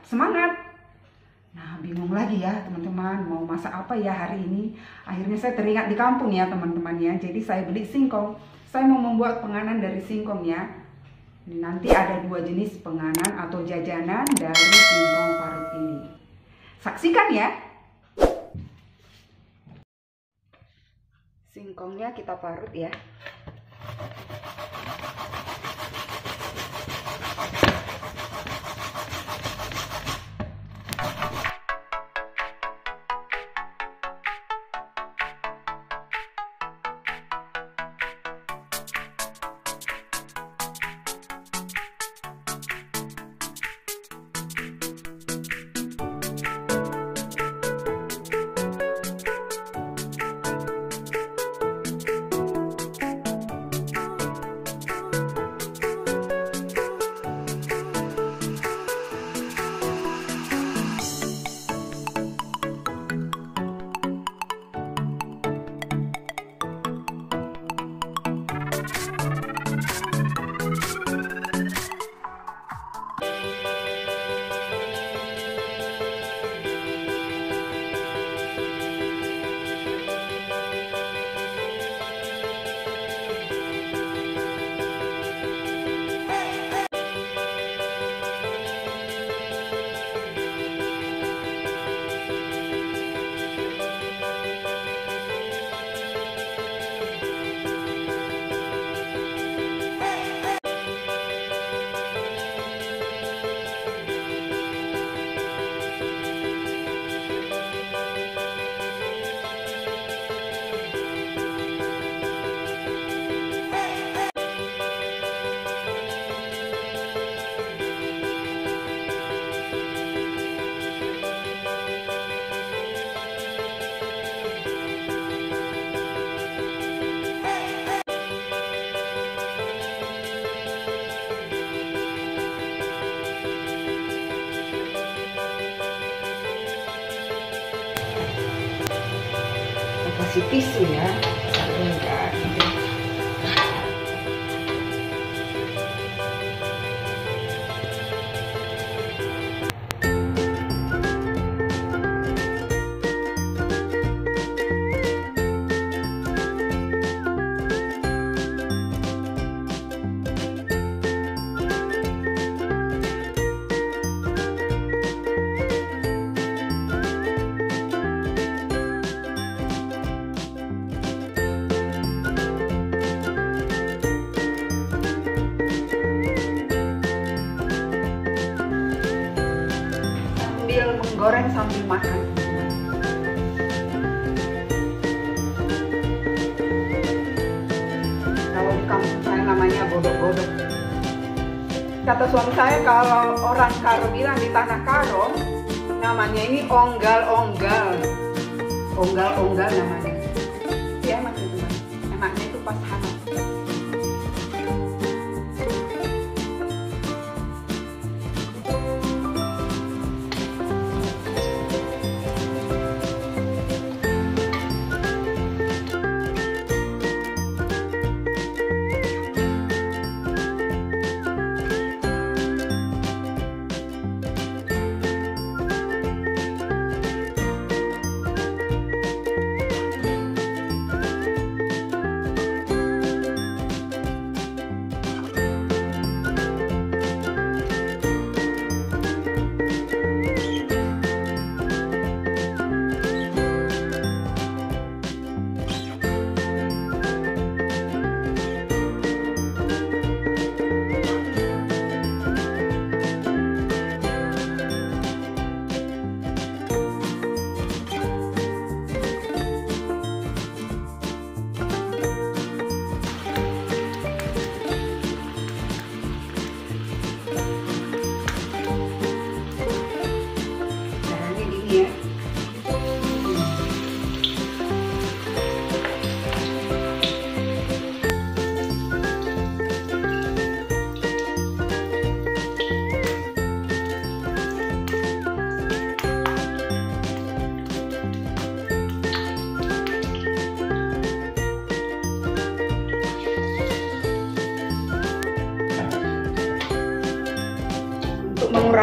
semangat. Nah, bingung lagi ya teman-teman, mau masak apa ya hari ini. Akhirnya saya teringat di kampung ya teman-teman ya. Jadi saya beli singkong. Saya mau membuat penganan dari singkong ya. Nanti ada 2 jenis penganan atau jajanan dari singkong parut ini. Saksikan ya. Singkongnya kita parut ya. Kasih tisu ya, enggak. Menggoreng sambil makan. Kalau di kampung saya namanya godok-godok. Kata suami saya kalau orang Karo bilang di tanah Karo namanya ini onggal-onggal. Onggal-onggal namanya. Ya enak itu, enaknya itu pas hangat.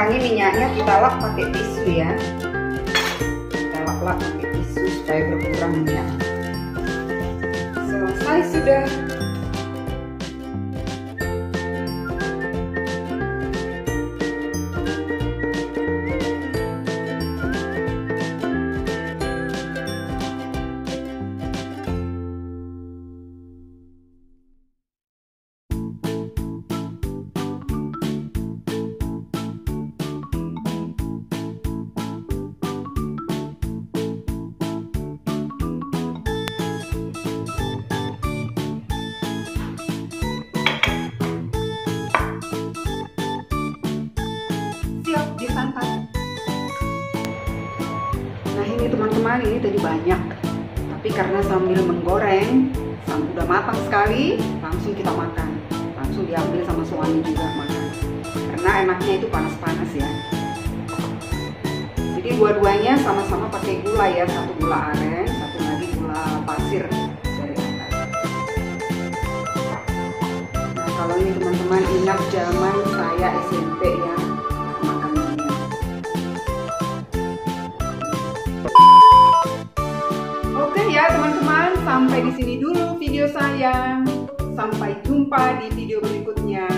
kurangi minyaknya, kita lap pakai tisu ya. Kita lap pakai tisu supaya berkurang minyak. Selesai sudah. Disantap. Nah ini teman-teman, ini tadi banyak, tapi karena sambil menggoreng udah matang sekali, langsung kita makan, langsung diambil sama suami juga makan, karena enaknya itu panas-panas ya. Jadi dua-duanya sama-sama pakai gula ya, satu gula aren, satu lagi gula pasir dari atas. Nah kalau ini teman-teman ingat zaman saya SMP ya. Ya teman-teman, sampai di sini dulu video saya. Sampai jumpa di video berikutnya.